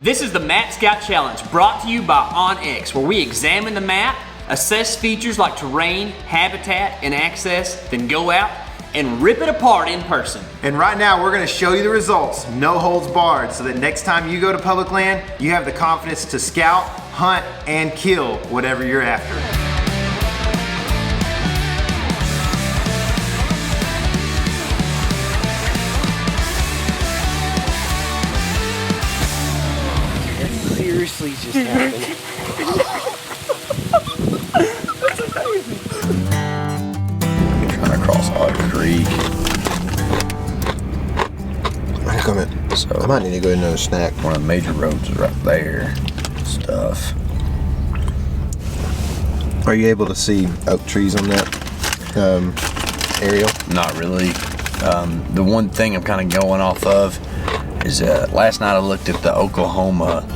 This is the Map Scout Challenge brought to you by OnX, where we examine the map, assess features like terrain, habitat, and access, then go out and rip it apart in person. And right now we're going to show you the results, no holds barred, so that next time you go to public land, you have the confidence to scout, hunt, and kill whatever you're after. Seriously just happened. That's amazing. Trying to cross Otter Creek. I'm coming. So I might need to go get another snack. One of the major roads is right there. Stuff. Are you able to see oak trees on that aerial? Not really. The one thing I'm kind of going off of is last night I looked at the Oklahoma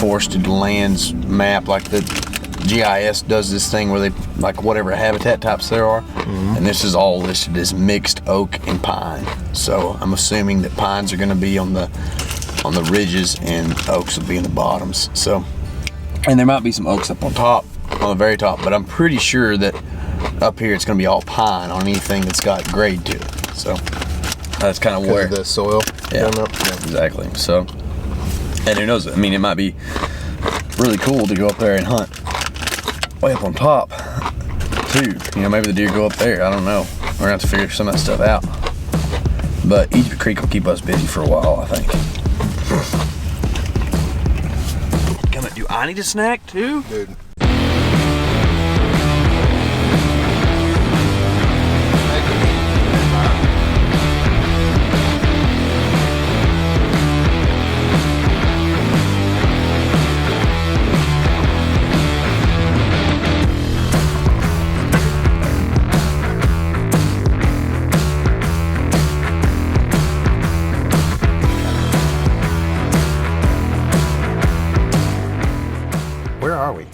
forested lands map, like the GIS does this thing where they, like whatever habitat types there are, and this is all listed as mixed oak and pine. So I'm assuming that pines are going to be on the ridges and oaks will be in the bottoms. So, and there might be some oaks up on top, on the very top, but I'm pretty sure that up here it's going to be all pine on anything that's got grade to it. So that's kind of where the soil. Yeah, exactly. So, and who knows? I mean, it might be really cool to go up there and hunt way up on top too. You know, maybe the deer go up there. I don't know. We're gonna have to figure some of that stuff out. But Egypt Creek will keep us busy for a while, I think. Do I need a snack too? Dude. Where are we?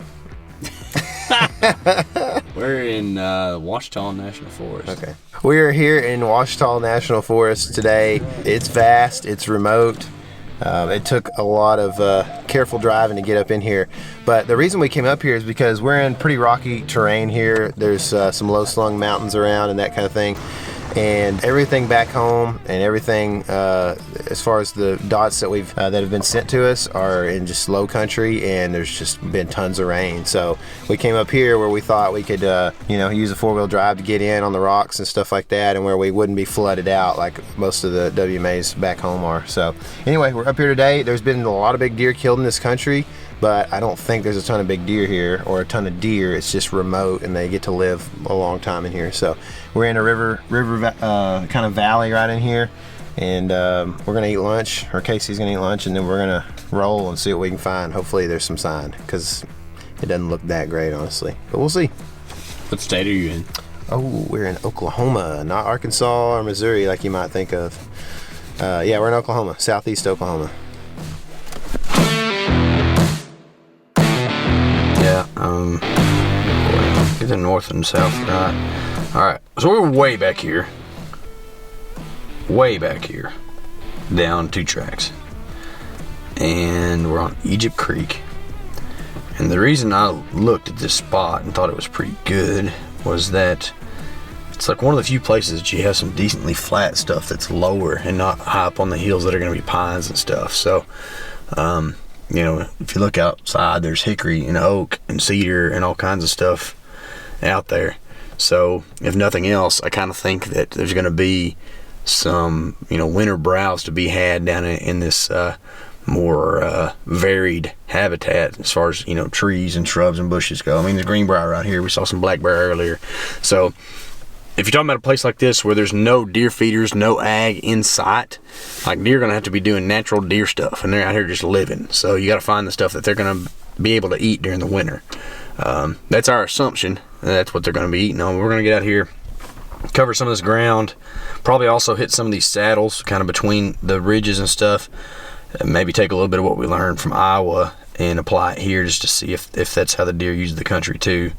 We're in Ouchita National Forest. Okay. We are here in Ouchita National Forest today. It's vast, it's remote. It took a lot of careful driving to get up in here. But the reason we came up here is because we're in pretty rocky terrain here. There's some low-slung mountains around and that kind of thing. And everything back home and everything as far as the dots that we've that have been sent to us are in just low country, and there's just been tons of rain. So we came up here where we thought we could use a four-wheel drive to get in on the rocks and stuff like that, and where we wouldn't be flooded out like most of the WMAs back home are. So anyway, we're up here today. There's been a lot of big deer killed in this country, but I don't think there's a ton of big deer here or a ton of deer. It's just remote, and they get to live a long time in here. So we're in a river kind of valley right in here, and we're gonna eat lunch, or Casey's gonna eat lunch, and then we're gonna roll and see what we can find. Hopefully there's some sign, because it doesn't look that great, honestly, but we'll see. What state are you in? Oh, we're in Oklahoma, not Arkansas or Missouri like you might think of. Yeah, we're in Oklahoma, southeast Oklahoma. Yeah, either north and south, right? Alright, so we're way back here, down 2 tracks, and we're on Egypt Creek. And the reason I looked at this spot and thought it was pretty good was that it's like one of the few places that you have some decently flat stuff that's lower and not high up on the hills that are going to be pines and stuff. So if you look outside, there's hickory and oak and cedar and all kinds of stuff out there. So if nothing else, I kind of think that there's going to be some, winter browse to be had down in this more varied habitat as far as, trees and shrubs and bushes go. I mean, there's greenbrier right here. We saw some black bear earlier. So if you're talking about a place like this where there's no deer feeders, no ag in sight, like deer are going to have to be doing natural deer stuff, and they're out here just living. So you got to find the stuff that they're going to be able to eat during the winter. That's our assumption. That's what they're going to be eating on. We're going to get out here, cover some of this ground, probably also hit some of these saddles kind of between the ridges and stuff, and maybe take a little bit of what we learned from Iowa and apply it here just to see if that's how the deer use the country too.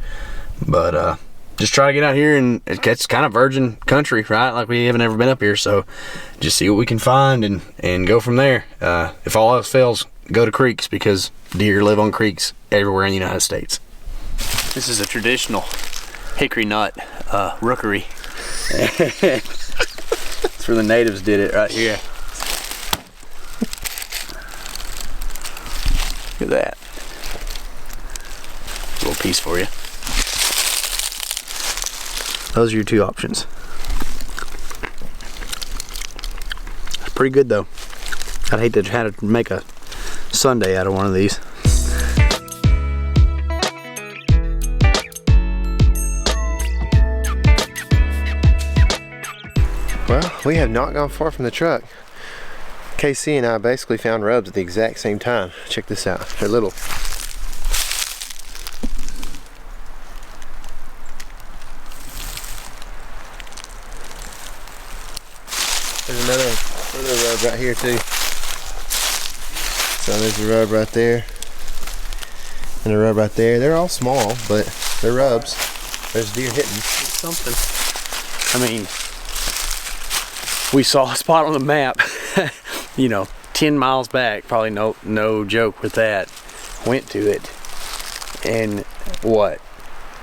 But just try to get out here, and it's kind of virgin country, right? Like we haven't ever been up here, so just see what we can find and go from there. If all else fails, go to creeks, because deer live on creeks everywhere in the United States. This is a traditional hickory nut rookery. That's where the natives did it, right here. Look at that. A little piece for you. Those are your two options. It's pretty good though. I'd hate to have to make a sundae out of one of these. Well, we have not gone far from the truck. KC and I basically found rubs at the exact same time. Check this out. They're little. There's another rub right here too. So there's a rub right there. And a rub right there. They're all small, but they're rubs. There's deer hitting. It's something. I mean, we saw a spot on the map, you know, 10 miles back, probably no joke with that. Went to it, and what,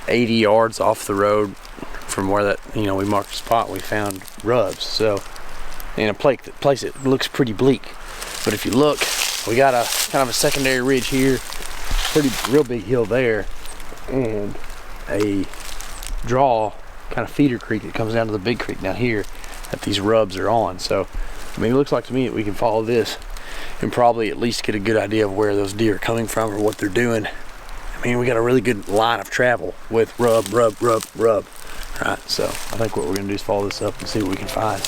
80 yards off the road from where that, you know, we marked the spot, we found rubs. So, in a place that looks pretty bleak. But if you look, we got a kind of a secondary ridge here, real big hill there, and a draw, kind of feeder creek that comes down to the big creek down here that these rubs are on. So, I mean, it looks like to me that we can follow this and probably at least get a good idea of where those deer are coming from or what they're doing. I mean, we got a really good line of travel with rub. Right, so I think what we're gonna do is follow this up and see what we can find.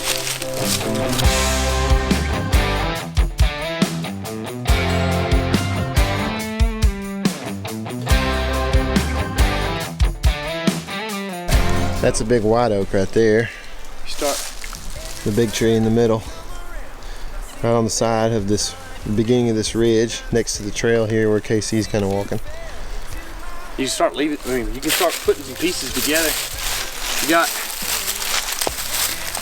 That's a big white oak right there. Start. The big tree in the middle. Right on the side of this, the beginning of this ridge, next to the trail here where KC's kind of walking. You start leaving, I mean, you can start putting some pieces together. You got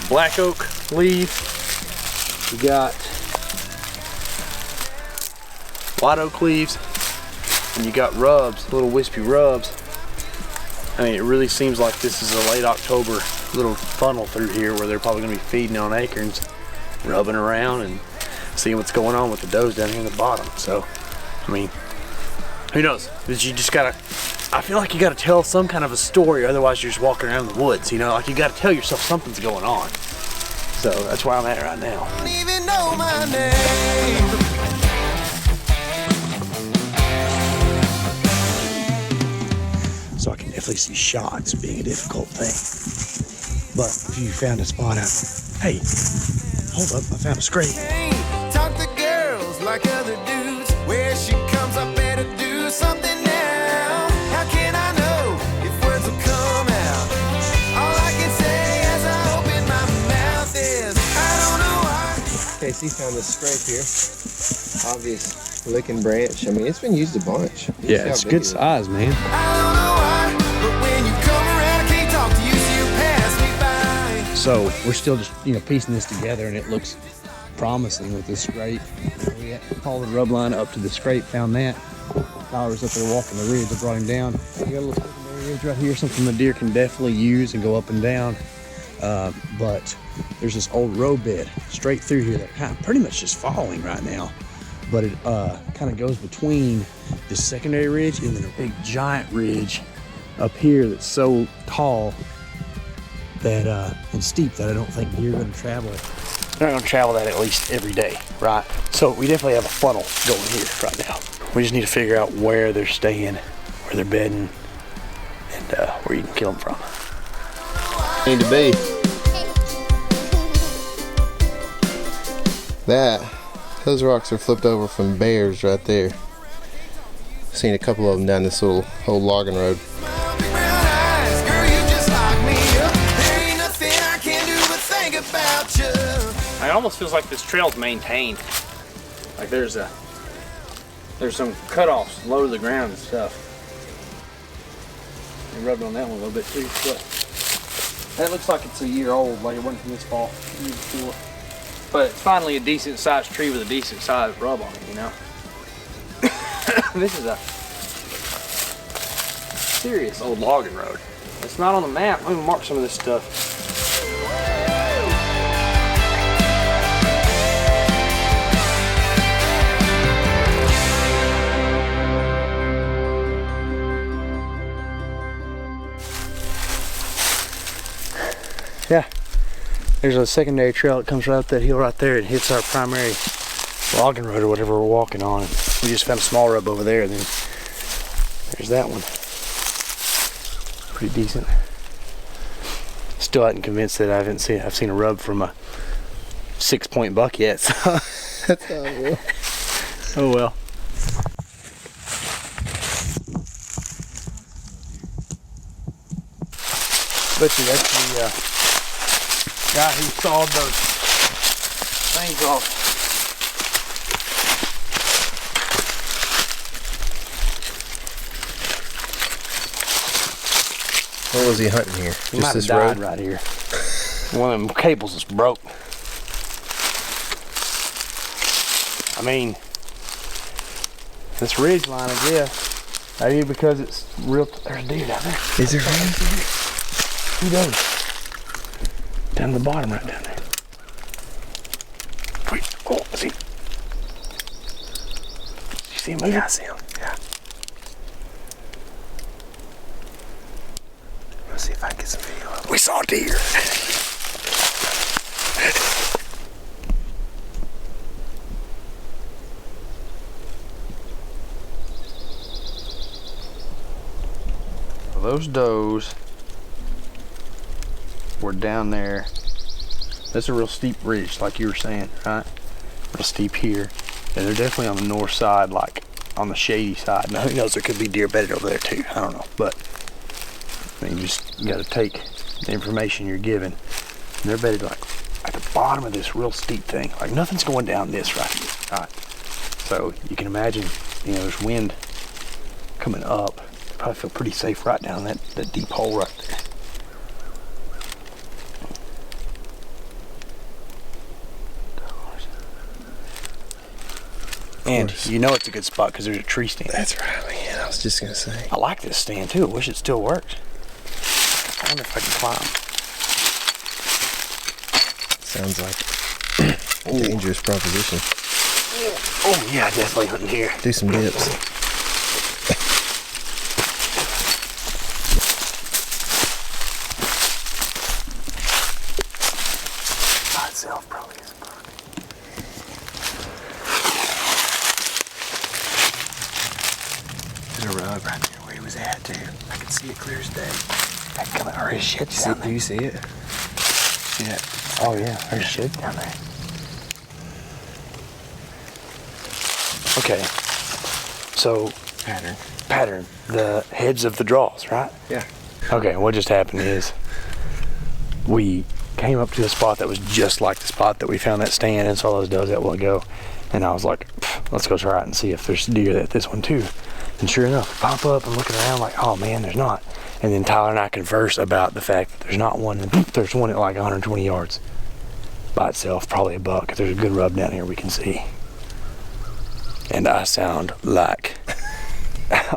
black oak leaf, you got white oak leaves, and you got rubs, little wispy rubs. I mean, it really seems like this is a late October little funnel through here where they're probably gonna be feeding on acorns, rubbing around and seeing what's going on with the does down here in the bottom. So, I mean, who knows? But you just gotta, I feel like you gotta tell some kind of a story, otherwise you're just walking around in the woods, you know? Like you gotta tell yourself something's going on. So that's where I'm at right now. Don't even know my name. So I can definitely see shots being a difficult thing. But if you found a spot out, hey, hold up, I found a scrape. Talk to girls like other dudes. Where she comes, I better do something now. How can I know if words will come out? All I can say as I open my mouth is, I don't know why. KC found this scrape here. Obvious licking branch. I mean, it's been used a bunch. Yeah, it's good size, man. I don't know why, but when you come around, I can't talk to you, so you pass me by. So we're still just, you know, piecing this together, and it looks promising with this scrape. We followed the rub line up to the scrape, found that. Tyler was up there walking the ridge. I brought him down. We got a little secondary ridge right here, something the deer can definitely use and go up and down. But there's this old road bed straight through here that kind of pretty much just following right now. But it kind of goes between this secondary ridge and then a big giant ridge up here that's so tall that and steep that I don't think deer are going to travel. They're not going to travel that at least every day, right? So we definitely have a funnel going here right now. We just need to figure out where they're staying, where they're bedding, and where you can kill them from. Need to be. Those rocks are flipped over from bears right there. Seen a couple of them down this little old logging road. It almost feels like this trail's maintained. Like there's some cutoffs low to the ground and stuff. We rubbed on that one a little bit too. But that looks like it's a year old, like it wasn't from this fall, the year before. But it's finally a decent sized tree with a decent sized rub on it, you know. This is a serious old logging road. It's not on the map. I'm gonna mark some of this stuff. Yeah, there's a secondary trail that comes right up that hill right there and hits our primary logging road or whatever we're walking on. We just found a small rub over there, and then there's that one. Pretty decent. Still hadn't convinced that I've seen a rub from a 6-point buck yet, so that's how it will. Oh well. Bet you that's the guy who sawed those things off. What was he hunting here? He might have died right here. One of them cables is broke. I mean, this ridge line, I guess. Maybe because it's real. There's a deer down there. Is there one? Who does? Down to the bottom, right down there. Wait, oh, is he? You see him moving? Yeah, I see him. Yeah. Let's see if I can get some video of him. We saw a deer. Those does were down there. That's a real steep ridge, like you were saying, right? Real steep here. And they're definitely on the north side, like on the shady side. Now who knows, there could be deer bedded over there too. I don't know. But I mean, you just gotta take the information you're given. And they're bedded like at the bottom of this real steep thing. Like nothing's going down this right here. Right. So you can imagine, you know, there's wind coming up. They probably feel pretty safe right down that deep hole right there. And you know it's a good spot because there's a tree stand. That's right, man. I was just gonna say. I like this stand too. I wish it still worked. I wonder if I can climb. Sounds like a dangerous proposition. Oh yeah, definitely hunting here. Do some dips. By itself probably is a buck. There's a rub right there where he was at too. I can see it clear as day. That coming out of his shed down there. Do you see it? Yeah. Oh yeah, there's shed down there. Okay. So pattern. The heads of the draws, right? Yeah. Okay, what just happened is we came up to a spot that was just like the spot that we found that stand and saw those does that while ago. And I was like, let's go try it and see if there's deer at this one too. And sure enough, pop up and looking around like, oh man, there's not. And then Tyler and I converse about the fact that there's not one. And there's one at like 120 yards by itself, probably a buck. If there's a good rub down here we can see. And I sound like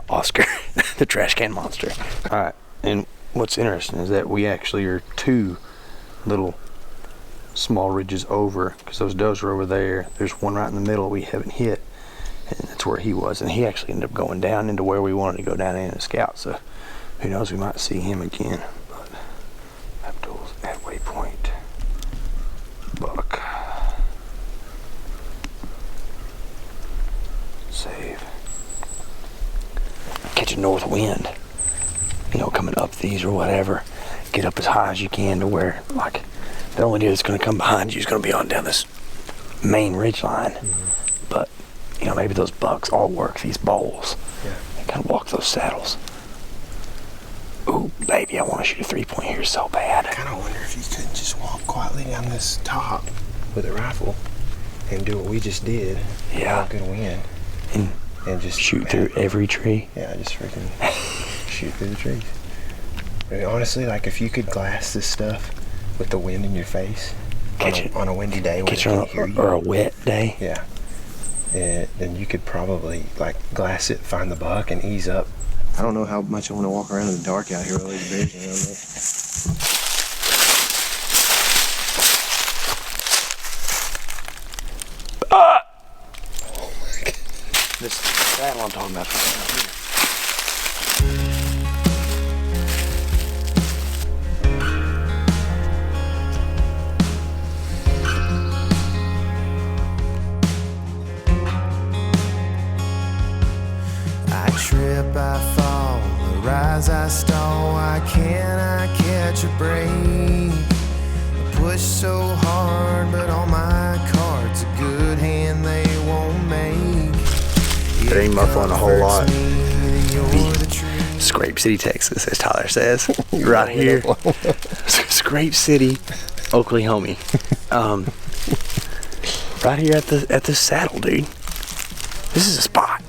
Oscar, the trash can monster. All right, and what's interesting is that we actually are two little small ridges over, because those does are over there. There's one right in the middle we haven't hit, and that's where he was. And he actually ended up going down into where we wanted to go down in a scout. So who knows, we might see him again. But Abdul's at waypoint. Buck. Save. Catch a north wind, you know, coming up these or whatever. Get up as high as you can to where, like, the only deer that's going to come behind you is going to be on down this main ridge line. Mm-hmm. But, you know, maybe those bucks all work these bowls. Yeah. And kind of walk those saddles. Ooh, baby, I want to shoot a 3-point here so bad. I kind of wonder if you couldn't just walk quietly down this top with a rifle and do what we just did. Yeah. Good wind. And just shoot through every tree. Yeah, just freaking shoot through the trees. I mean, honestly, like if you could glass this stuff with the wind in your face on a windy day when or a wet day. Yeah. Then you could probably like glass it, find the buck, and ease up. I don't know how much I want to walk around in the dark out here with all these bears around me. Oh my God. This saddle I'm talking about. I trip, I fall, I rise, I stall. Why can't I catch a break? I push so hard, but on my cards, a good hand they won't make. It ain't muffling a whole lot. Scrape City, Texas, as Tyler says. Right here. Scrape City, Oklahoma. Right here at the saddle, dude. This is a spot.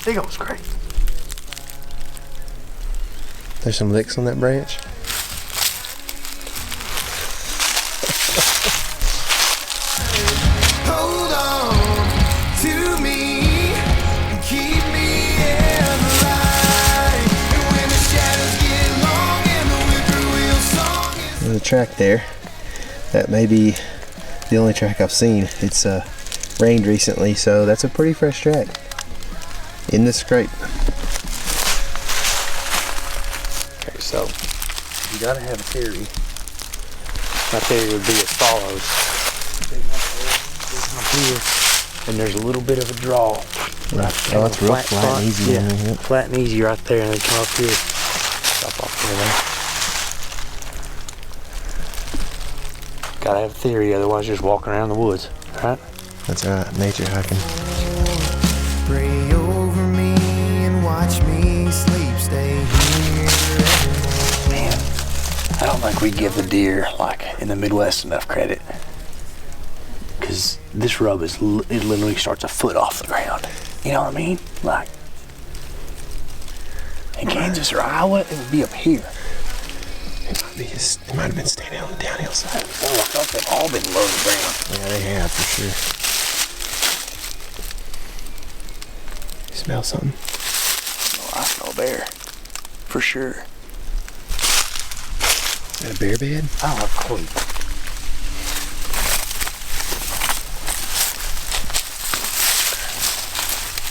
Big old scrape. There's some licks on that branch. Hold on to me and keep me in the light. And when the shadows get long and the whippoorwill song is There's a track there. That may be the only track I've seen. It's rained recently, so that's a pretty fresh track. In the scrape. Okay, so you gotta have a theory. My theory would be as follows. Big hump here, and there's a little bit of a draw. Right. Oh, it's real flat and easy. Yeah, Yep. flat and easy right there, and then come up here. Stop off there. Gotta have a theory, otherwise you're just walking around the woods, right? That's right. Nature hiking. pray over me and watch me sleep. Stay here. Man, I don't think we give the deer, like, in the Midwest enough credit. Because this rub it literally starts a foot off the ground. You know what I mean? Like, in Kansas or Iowa, it would be up here. It might have been standing on the downhill side. Oh, I thought they've all been low to the ground. Yeah, they have for sure. You smell something? Oh, I smell a bear. For sure. Is that a bear bed? I don't have a clue.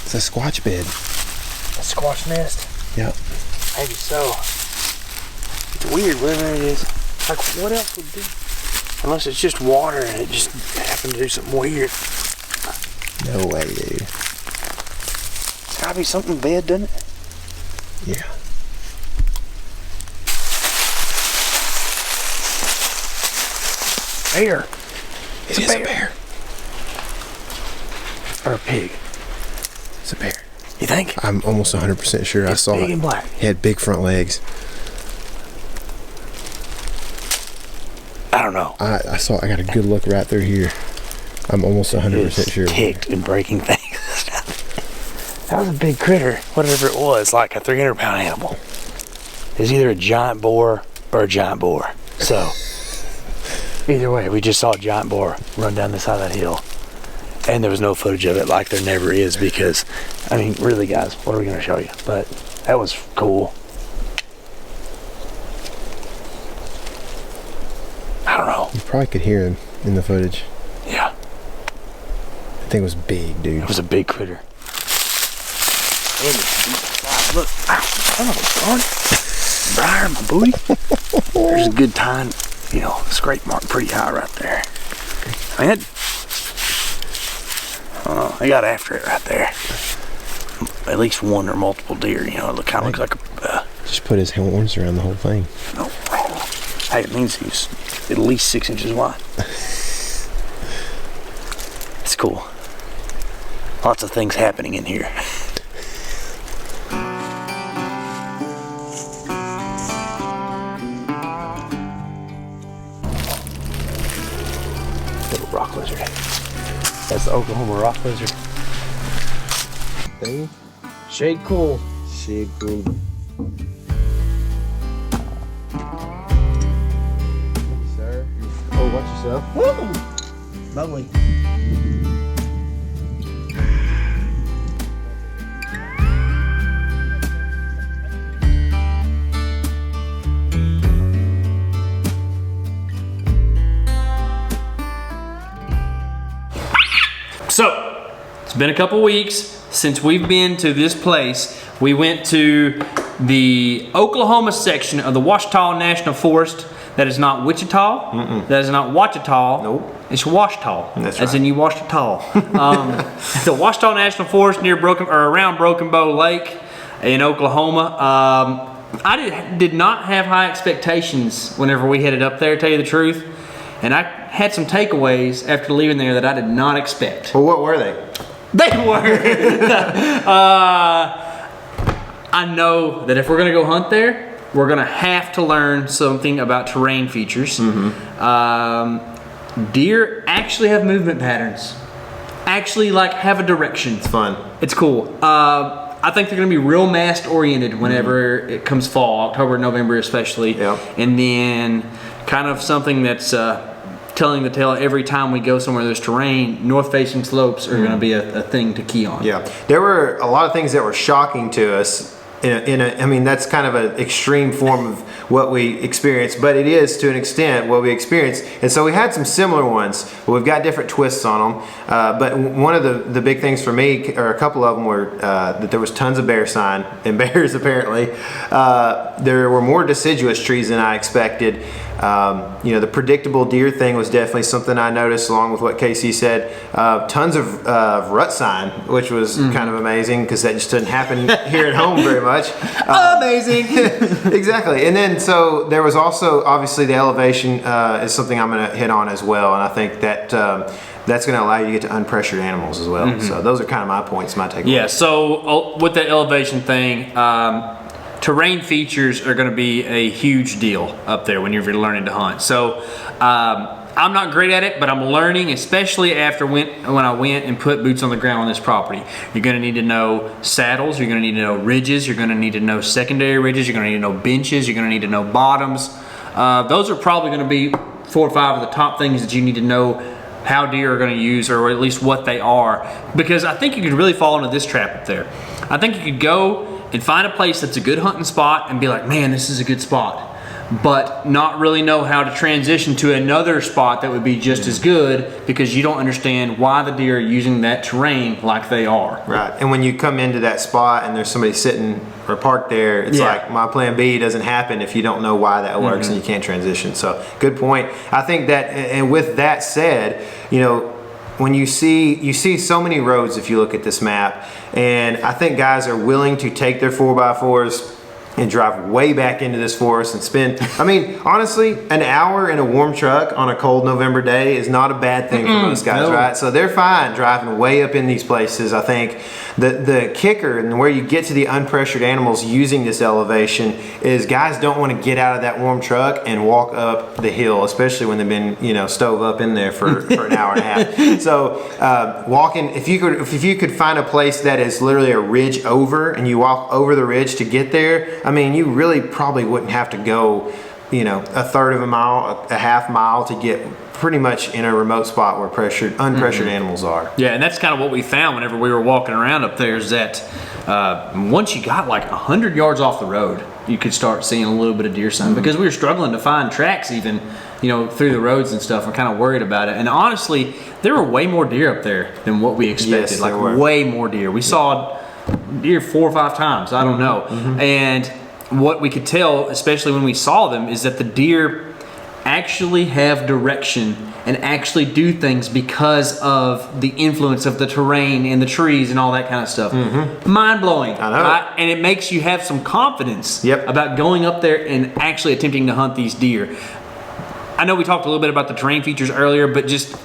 It's a squatch bed. A squash nest? Yep. Maybe so. It's weird, whatever it is. Like, what else would do? Unless it's just water and it just happened to do something weird. No way, dude. It's gotta be something bad, doesn't it? Yeah. Bear. It is a bear. Or a pig. It's a bear. You think? I'm almost 100% sure I saw big it. and black. He had big front legs. I don't know. I got a good look right through here. I'm almost 100% sure. Kicked and breaking things. That was a big critter, whatever it was, like a 300-pound animal. It was either a giant boar or a giant boar. So, either way, we just saw a giant boar run down the side of that hill. And there was no footage of it, like there never is, because, I mean, really, guys, what are we going to show you? But that was cool. I don't know. You probably could hear him in the footage. Yeah. That thing was big, dude. It was a big critter. And look, son of a gun. Briar in my booty. There's a good time, you know, scrape mark pretty high right there. I mean, I got after it right there. At least one or multiple deer, you know, it kind of looks like a... Just put his horns around the whole thing. No. Hey, it means he's at least 6 inches wide. It's cool. Lots of things happening in here. Little rock lizard. That's the Oklahoma rock lizard. Thing? Shade cool. Shit, cool. Sir. Oh, watch yourself. Woo! Lovely. So, it's been a couple weeks since we've been to this place. We went to the Oklahoma section of the Ouachita National Forest. That is not Wichita. That is not Ouachita. Nope. It's Ouachita. That's as right. in you washed a towel. The Ouachita National Forest near around Broken Bow Lake in Oklahoma. I did not have high expectations whenever we headed up there, to tell you the truth. And I had some takeaways after leaving there that I did not expect. Well, what were they? They were. I know that if we're gonna go hunt there, we're gonna have to learn something about terrain features. Deer actually have movement patterns. Actually, like have a direction. It's fun. It's cool. I think they're gonna be real mast oriented whenever it comes fall, October, November especially. Yep. And then kind of something that's telling the tale every time we go somewhere there's terrain, north facing slopes are gonna be a thing to key on. Yeah, there were a lot of things that were shocking to us. I mean, that's kind of an extreme form of what we experienced, but it is to an extent what we experienced. And so we had some similar ones, but we've got different twists on them. But one of the big things for me, or a couple of them, were that there was tons of bear sign and bears apparently. There were more deciduous trees than I expected. The predictable deer thing was definitely something I noticed, along with what K.C. said. Tons of rut sign, which was kind of amazing because that just doesn't happen here at home very much. Amazing. Exactly. And then so there was also obviously the elevation is something I'm going to hit on as well, and I think that that's going to allow you to get to unpressured animals as well. So those are kind of my points, my takeaways. Yeah. So with the elevation thing. Terrain features are going to be a huge deal up there when you're learning to hunt. So I'm not great at it, but I'm learning, especially after when I went and put boots on the ground on this property. You're going to need to know saddles, you're going to need to know ridges, you're going to need to know secondary ridges, you're going to need to know benches, you're going to need to know bottoms. Those are probably going to be 4 or 5 of the top things that you need to know how deer are going to use, or at least what they are. Because I think you could really fall into this trap up there. I think you could go and find a place that's a good hunting spot and be like, man, this is a good spot, but not really know how to transition to another spot that would be just as good because you don't understand why the deer are using that terrain like they are. Right. And when you come into that spot and there's somebody sitting or parked there, it's like my plan B doesn't happen if you don't know why that works and you can't transition. So good point. I think that, and with that said, when you see so many roads if you look at this map, and I think guys are willing to take their 4x4s and drive way back into this forest and spend, I mean, honestly, an hour in a warm truck on a cold November day is not a bad thing for most guys, right? So they're fine driving way up in these places. I think the kicker and where you get to the unpressured animals using this elevation is guys don't want to get out of that warm truck and walk up the hill, especially when they've been, stove up in there for an hour and a half. So walking, if you could find a place that is literally a ridge over and you walk over the ridge to get there, I mean, you really probably wouldn't have to go, a third of a mile, a half mile to get pretty much in a remote spot where unpressured animals are. Yeah, and that's kind of what we found whenever we were walking around up there is that once you got like 100 yards off the road, you could start seeing a little bit of deer sign because we were struggling to find tracks even, through the roads and stuff. We're kind of worried about it. And honestly, there were way more deer up there than what we expected. Yes, like there were. way more deer. We saw deer 4 or 5 times. I don't know. And what we could tell, especially when we saw them, is that the deer actually have direction and actually do things because of the influence of the terrain and the trees and all that kind of stuff. Mind-blowing. I know. Right? And it makes you have some confidence about going up there and actually attempting to hunt these deer. I know we talked a little bit about the terrain features earlier, but just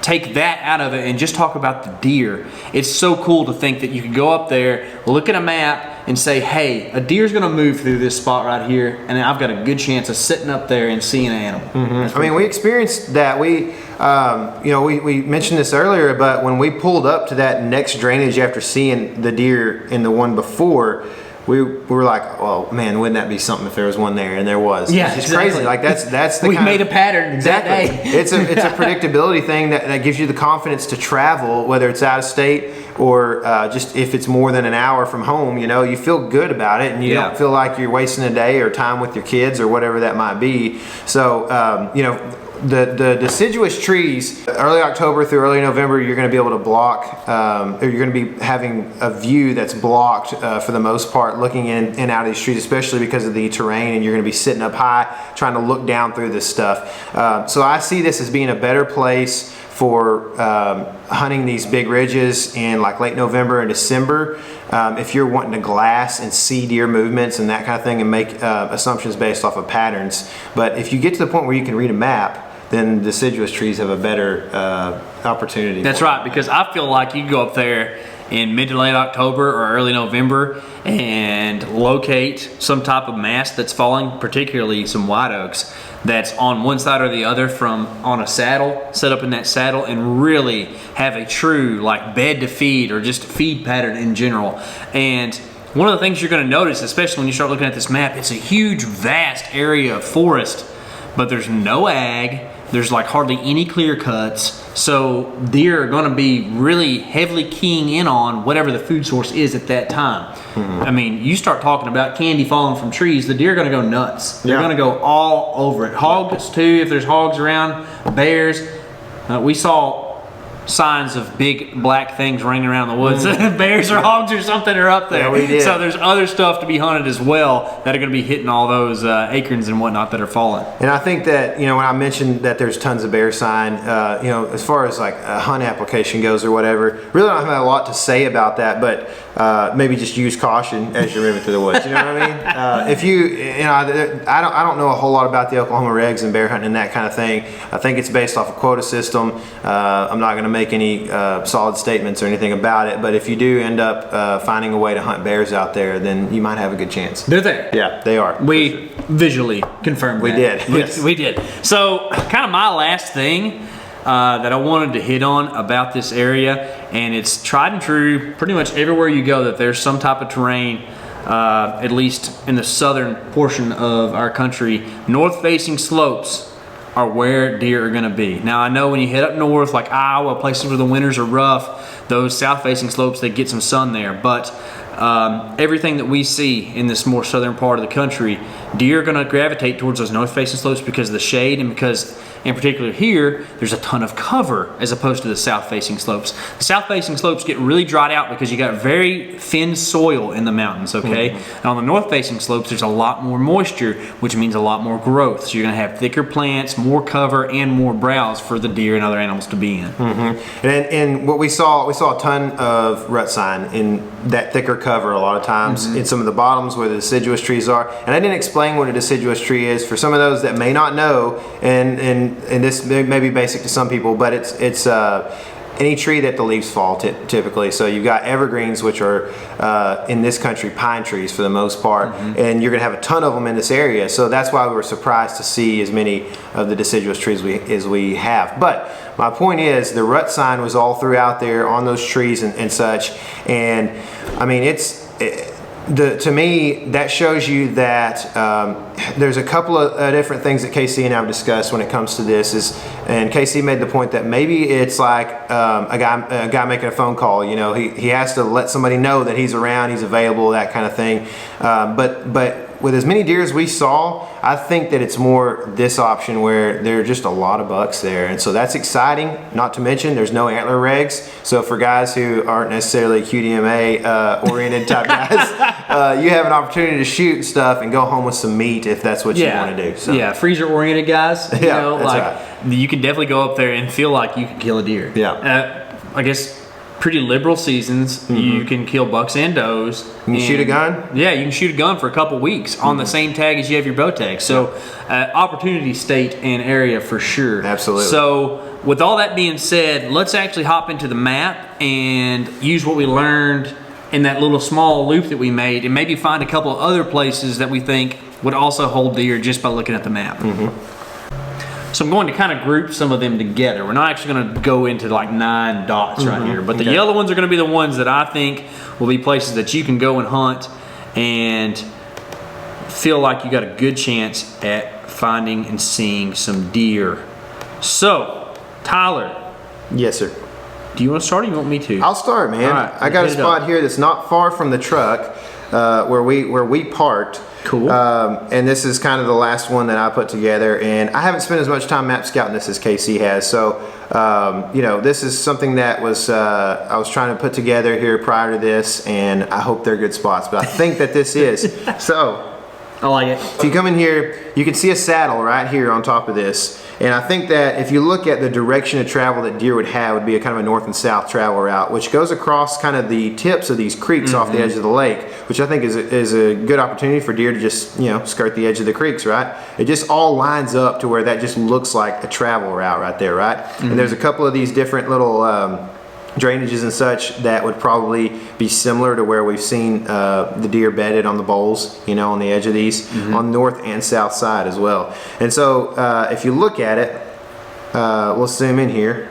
take that out of it and just talk about the deer. It's so cool to think that you could go up there, look at a map, and say, hey, a deer's gonna move through this spot right here, and I've got a good chance of sitting up there and seeing an animal. I mean, we experienced that. We mentioned this earlier, but when we pulled up to that next drainage after seeing the deer in the one before, we were like, oh man, wouldn't that be something if there was one there? And there was. Yeah, it's exactly. crazy. Like that's the We kind made of, a pattern exactly. that day. it's a predictability thing that gives you the confidence to travel, whether it's out of state or just if it's more than an hour from home. You feel good about it, and you don't feel like you're wasting a day or time with your kids or whatever that might be. So the deciduous trees, early October through early November, you're going to be able to block, or you're going to be having a view that's blocked for the most part, looking in and out of these trees, especially because of the terrain, and you're going to be sitting up high trying to look down through this stuff. So I see this as being a better place for hunting these big ridges in like late November and December. If you're wanting to glass and see deer movements and that kind of thing and make assumptions based off of patterns. But if you get to the point where you can read a map, then deciduous trees have a better opportunity. That's right, because I feel like you go up there in mid to late October or early November and locate some type of mass that's falling, particularly some white oaks, that's on one side or the other from on a saddle, set up in that saddle, and really have a true like bed to feed or just feed pattern in general. And one of the things you're going to notice, especially when you start looking at this map, it's a huge, vast area of forest, but there's no ag. There's like hardly any clear cuts, so deer are going to be really heavily keying in on whatever the food source is at that time. I mean, you start talking about candy falling from trees, the deer are going to go nuts. They're going to go all over it. Hogs too, if there's hogs around, bears. We saw signs of big black things running around the woods. Bears or hogs or something are up there. Yeah, we did. So there's other stuff to be hunted as well that are going to be hitting all those acorns and whatnot that are falling. And I think that, when I mentioned that there's tons of bear sign, as far as like a hunt application goes or whatever, really don't have a lot to say about that, but maybe just use caution as you're moving through the woods. You know what I mean? I don't know a whole lot about the Oklahoma regs and bear hunting and that kind of thing. I think it's based off a quota system. I'm not going to make any solid statements or anything about it, but if you do end up finding a way to hunt bears out there, then you might have a good chance. They're there. Yeah, they are. We visually confirmed We that. did, yes. We did. So kind of my last thing that I wanted to hit on about this area, and it's tried and true pretty much everywhere you go that there's some type of terrain, at least in the southern portion of our country, north-facing slopes are where deer are going to be. Now I know when you head up north, like Iowa, places where the winters are rough, those south-facing slopes, they get some sun there, but everything that we see in this more southern part of the country, deer are going to gravitate towards those north-facing slopes because of the shade, and because in particular here there's a ton of cover as opposed to the south-facing slopes. The south-facing slopes get really dried out because you got very thin soil in the mountains, okay? And on the north-facing slopes there's a lot more moisture, which means a lot more growth, so you're going to have thicker plants, more cover, and more browse for the deer and other animals to be in. And what we saw a ton of rut sign in that thicker cover a lot of times in some of the bottoms where the deciduous trees are. And I didn't explain what a deciduous tree is for some of those that may not know, and this may be basic to some people, but it's any tree that the leaves fall typically. So you've got evergreens, which are in this country pine trees for the most part, and you're gonna have a ton of them in this area. So that's why we were surprised to see as many of the deciduous trees as we have. But my point is, the rut sign was all throughout there on those trees and such. And I mean, to me, that shows you that there's a couple of different things that KC and I have discussed when it comes to this. And KC made the point that maybe it's like a guy making a phone call. He has to let somebody know that he's around, he's available, that kind of thing. But with as many deer as we saw, I think that it's more this option where there are just a lot of bucks there. And so that's exciting, not to mention there's no antler regs. So for guys who aren't necessarily QDMA oriented type guys, you have an opportunity to shoot stuff and go home with some meat if that's what you want to do. So. Yeah, freezer oriented guys, that's right. You can definitely go up there and feel like you can kill a deer. Yeah. I guess pretty liberal seasons, you can kill bucks and does. Can you shoot a gun? Yeah, you can shoot a gun for a couple weeks on the same tag as you have your bow tag. So opportunity state and area for sure. Absolutely. So with all that being said, let's actually hop into the map and use what we learned in that little small loop that we made and maybe find a couple of other places that we think would also hold deer just by looking at the map. So I'm going to kind of group some of them together. We're not actually going to go into like 9 dots right here, but the yellow ones are going to be the ones that I think will be places that you can go and hunt and feel like you got a good chance at finding and seeing some deer. So, Tyler. Yes, sir. Do you want to start or you want me to? I'll start, man. All right, I got a hit it spot up. here that's not far from the truck where we parked. Cool. And this is kind of the last one that I put together. And I haven't spent as much time map scouting this as KC has. So, you know, this is something that was I was trying to put together here prior to this, and I hope they're good spots. But I think that this is. So, I like it. if you come in here, you can see a saddle right here on top of this. And I think that if you look at the direction of travel that deer would have, would be a kind of a north and south travel route, which goes across kind of the tips of these creeks off the edge of the lake, which I think is a good opportunity for deer to just, you know, skirt the edge of the creeks, right? It just all lines up to where that just looks like a travel route right there, right? And there's a couple of these different little drainages and such that would probably be similar to where we've seen the deer bedded on the bowls, you know, on the edge of these, on north and south side as well. And so if you look at it, we'll zoom in here.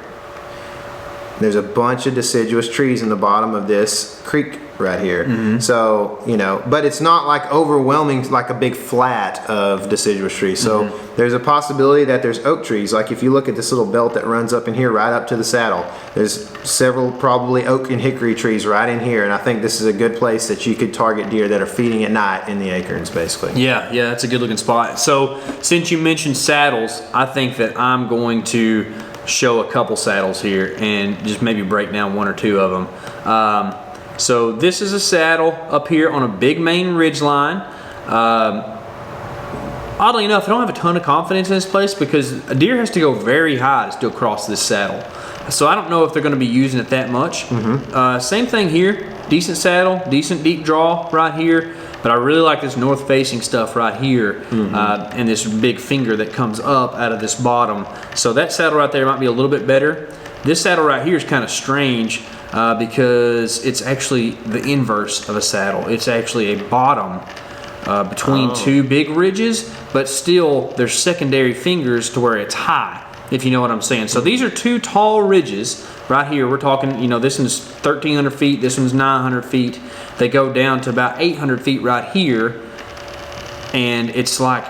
There's a bunch of deciduous trees in the bottom of this creek right here. So, you know, but it's not like overwhelming, like a big flat of deciduous trees. So there's a possibility that there's oak trees. Like if you look at this little belt that runs up in here right up to the saddle, there's several probably oak and hickory trees right in here. And I think this is a good place that you could target deer that are feeding at night in the acorns, basically. Yeah, that's a good looking spot. So since you mentioned saddles, I think that I'm going to show a couple saddles here and just maybe break down 1 or 2 of them. So this is a saddle up here on a big main ridge line. Oddly enough, I don't have a ton of confidence in this place because a deer has to go very high to still cross this saddle. So I don't know if they're going to be using it that much. Same thing here, decent saddle, decent deep draw right here. But I really like this north facing stuff right here and this big finger that comes up out of this bottom. So that saddle right there might be a little bit better. This saddle right here is kind of strange because it's actually the inverse of a saddle. It's actually a bottom between 2 big ridges, but still there's secondary fingers to where it's high, if you know what I'm saying. So these are 2 tall ridges right here. We're talking, you know, this one's 1,300 feet, this one's 900 feet. They go down to about 800 feet right here, and it's like,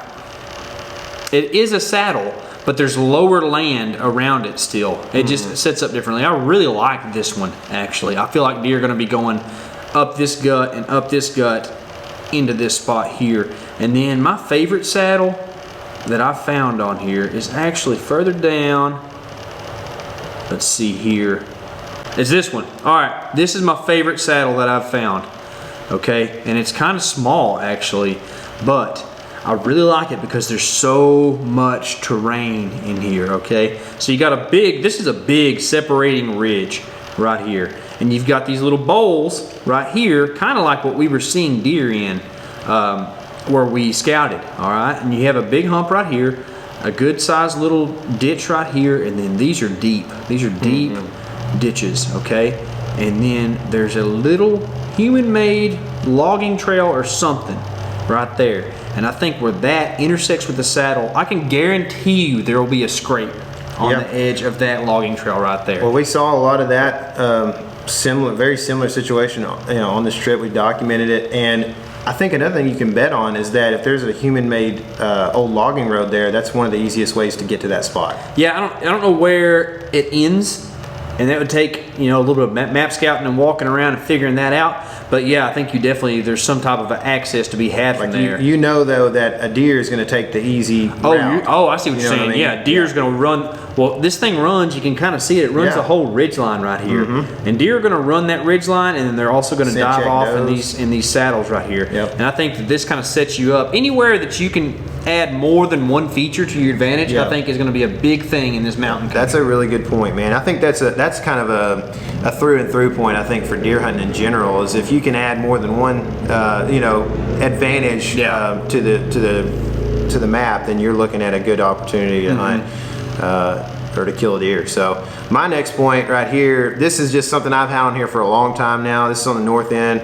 it is a saddle, but there's lower land around it still. It just sets up differently. I really like this one, actually. I feel like deer are gonna be going up this gut and up this gut into this spot here. And then my favorite saddle that I found on here is actually further down. Let's see here. It's this one. All right, this is my favorite saddle that I've found. Okay, and it's kind of small actually, but I really like it because there's so much terrain in here. Okay, so you got a big, this is a big separating ridge right here, and you've got these little bowls right here, kind of like what we were seeing deer in where we scouted. All right, and you have a big hump right here, a good sized little ditch right here, and then these are deep. These are deep ditches. Okay, and then there's a little human-made logging trail or something right there. And I think where that intersects with the saddle, I can guarantee you there will be a scrape on the edge of that logging trail right there. Well, we saw a lot of that very similar situation, you know, on this trip. We documented it, and I think another thing you can bet on is that if there's a human-made old logging road there, that's one of the easiest ways to get to that spot. Yeah, I don't know where it ends, and that would take, you know, a little bit of map scouting and walking around and figuring that out. But yeah, I think you definitely, there's some type of access to be had from there. You know, though, that a deer is going to take the easy route. I see what you're saying. What I mean? Yeah, deer's going to run. Well, this thing runs, you can kind of see it. It runs the whole ridge line right here. And deer are going to run that ridge line, and then they're also going to dive off in these saddles right here. And I think that this kind of sets you up. Anywhere that you can add more than one feature to your advantage, I think is going to be a big thing in this mountain country. That's a really good point, man. I think that's kind of a through and through point, I think, for deer hunting in general, is if you can add more than one advantage to the map, then you're looking at a good opportunity to hunt or to kill a deer. So My next point right here, this is just something I've had on here for a long time now. This is on the north end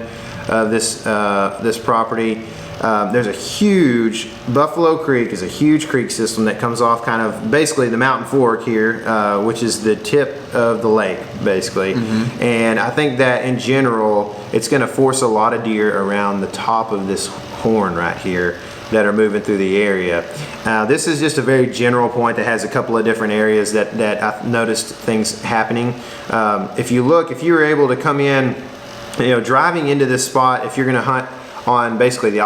of this property. There's a huge, Buffalo Creek is a huge creek system that comes off kind of basically the Mountain Fork here, which is the tip of the lake, basically. And I think that in general, it's going to force a lot of deer around the top of this horn right here that are moving through the area. This is just a very general point that has a couple of different areas that I've noticed things happening. If you were able to come in, driving into this spot, if you're going to hunt on basically the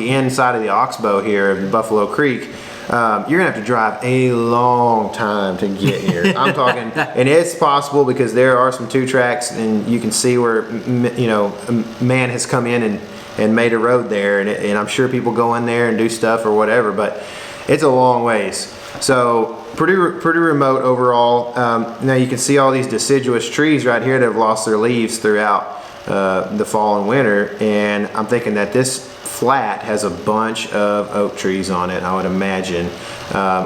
end side of the oxbow here of Buffalo Creek, you're gonna have to drive a long time to get here. I'm talking, and it's possible because there are some 2 tracks, and you can see where a man has come in and made a road there, and I'm sure people go in there and do stuff or whatever, but it's a long ways. So pretty remote overall. Now you can see all these deciduous trees right here that have lost their leaves throughout the fall and winter, and I'm thinking that this flat has a bunch of oak trees on it, I would imagine,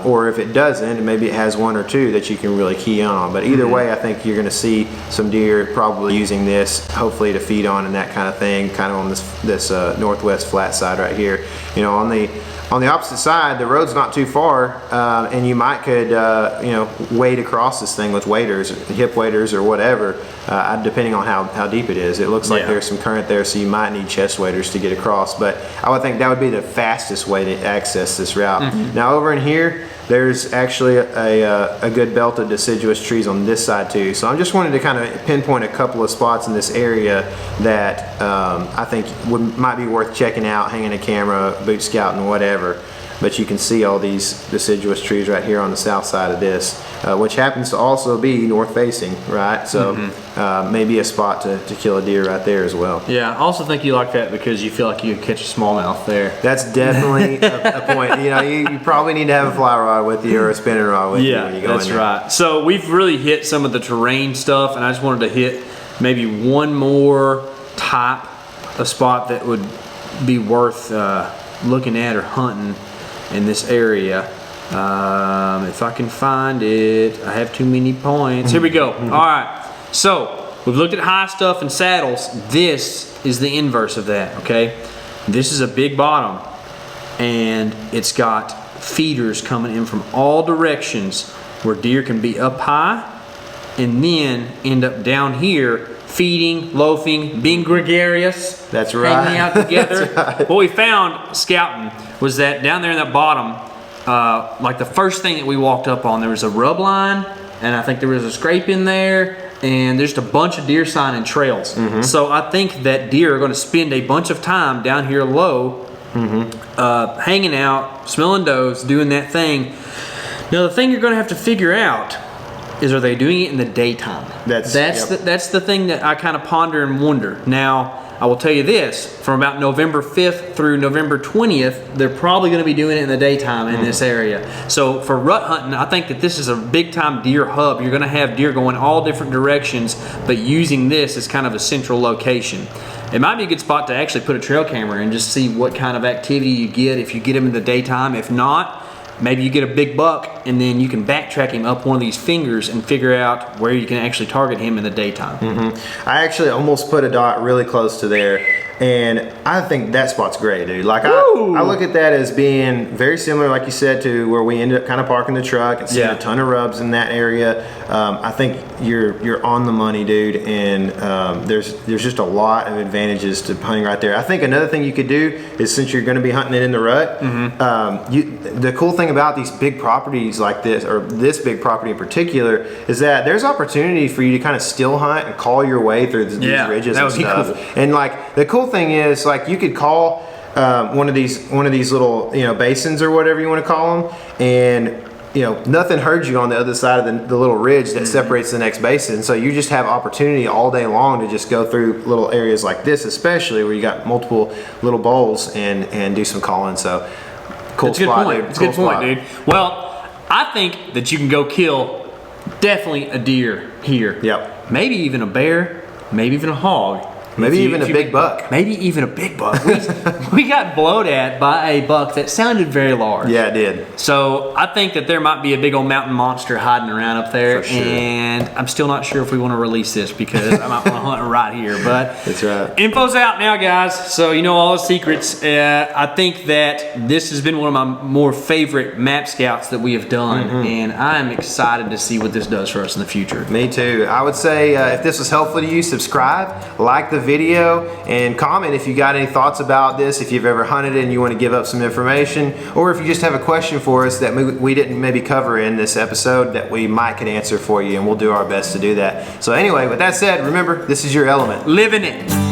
or if it doesn't, maybe it has 1 or 2 that you can really key on. But either way, I think you're going to see some deer probably using this, hopefully to feed on and that kind of thing, kind of on this northwest flat side right here. On the opposite side, the road's not too far, and you could wade across this thing with waders, hip waders or whatever, depending on how deep it is. It looks like there's some current there, so you might need chest waders to get across, but I would think that would be the fastest way to access this route. Now over in here, there's actually a good belt of deciduous trees on this side too. So I just wanted to kind of pinpoint a couple of spots in this area that I think might be worth checking out, hanging a camera, boot scouting, whatever. But you can see all these deciduous trees right here on the south side of this, which happens to also be north facing, right? So maybe a spot to kill a deer right there as well. Yeah, I also think you like that because you feel like you could catch a smallmouth there. That's definitely a point. You probably need to have a fly rod with you or a spinning rod with you when you go in there. Yeah, that's right. So we've really hit some of the terrain stuff, and I just wanted to hit maybe one more type of spot that would be worth looking at or hunting in this area. If I can find it, I have too many points. Here we go. All right, so we've looked at high stuff and saddles. This is the inverse of that, okay? This is a big bottom, and it's got feeders coming in from all directions where deer can be up high and then end up down here feeding, loafing, being gregarious. That's right. Hanging out together. That's right. What we found scouting was that down there in that bottom, like the first thing that we walked up on, there was a rub line, and I think there was a scrape in there, and there's a bunch of deer sign and trails. So I think that deer are going to spend a bunch of time down here low, hanging out, smelling does, doing that thing. Now the thing you're going to have to figure out is, are they doing it in the daytime? That's the thing that I kind of ponder and wonder. Now, I will tell you this, from about November 5th through November 20th, they're probably going to be doing it in the daytime in this area. So for rut hunting, I think that this is a big time deer hub. You're going to have deer going all different directions, but using this as kind of a central location. It might be a good spot to actually put a trail camera and just see what kind of activity you get if you get them in the daytime. If not, maybe you get a big buck and then you can backtrack him up one of these fingers and figure out where you can actually target him in the daytime. I actually almost put a dot really close to there, and I think that spot's great, dude. Like I look at that as being very similar, like you said, to where we ended up kind of parking the truck and seeing a ton of rubs in that area. I think you're on the money, dude, and there's just a lot of advantages to hunting right there. I think another thing you could do is, since you're going to be hunting it in the rut, the cool thing about these big properties like this, or this big property in particular, is that there's opportunity for you to kind of still hunt and call your way through these ridges and stuff. Cool. And like the cool thing is, like, you could call one of these little basins or whatever you want to call them, and nothing herds you on the other side of the little ridge that separates the next basin. So you just have opportunity all day long to just go through little areas like this, especially where you got multiple little bowls, and do some calling. So cool spot, dude. It's a good point, dude. Well, I think that you can go kill definitely a deer here. Yep. Maybe even a bear, maybe even a hog. Maybe If you- even if a you- big buck. Maybe even a big buck. We got blowed at by a buck that sounded very large. Yeah, it did. So I think that there might be a big old mountain monster hiding around up there, For sure. and I'm still not sure if we want to release this because I might want to hunt right here. But That's right. info's out now, guys. So you know all the secrets. I think that this has been one of my more favorite map scouts that we have done, and I'm excited to see what this does for us in the future. Me too. I would say if this was helpful to you, subscribe, like the video, and comment if you got any thoughts about this, if you've ever hunted it and you want to give up some information, or if you just have a question for us that we didn't maybe cover in this episode that we might could answer for you, and we'll do our best to do that. So anyway, with that said, remember, this is your element. Living it.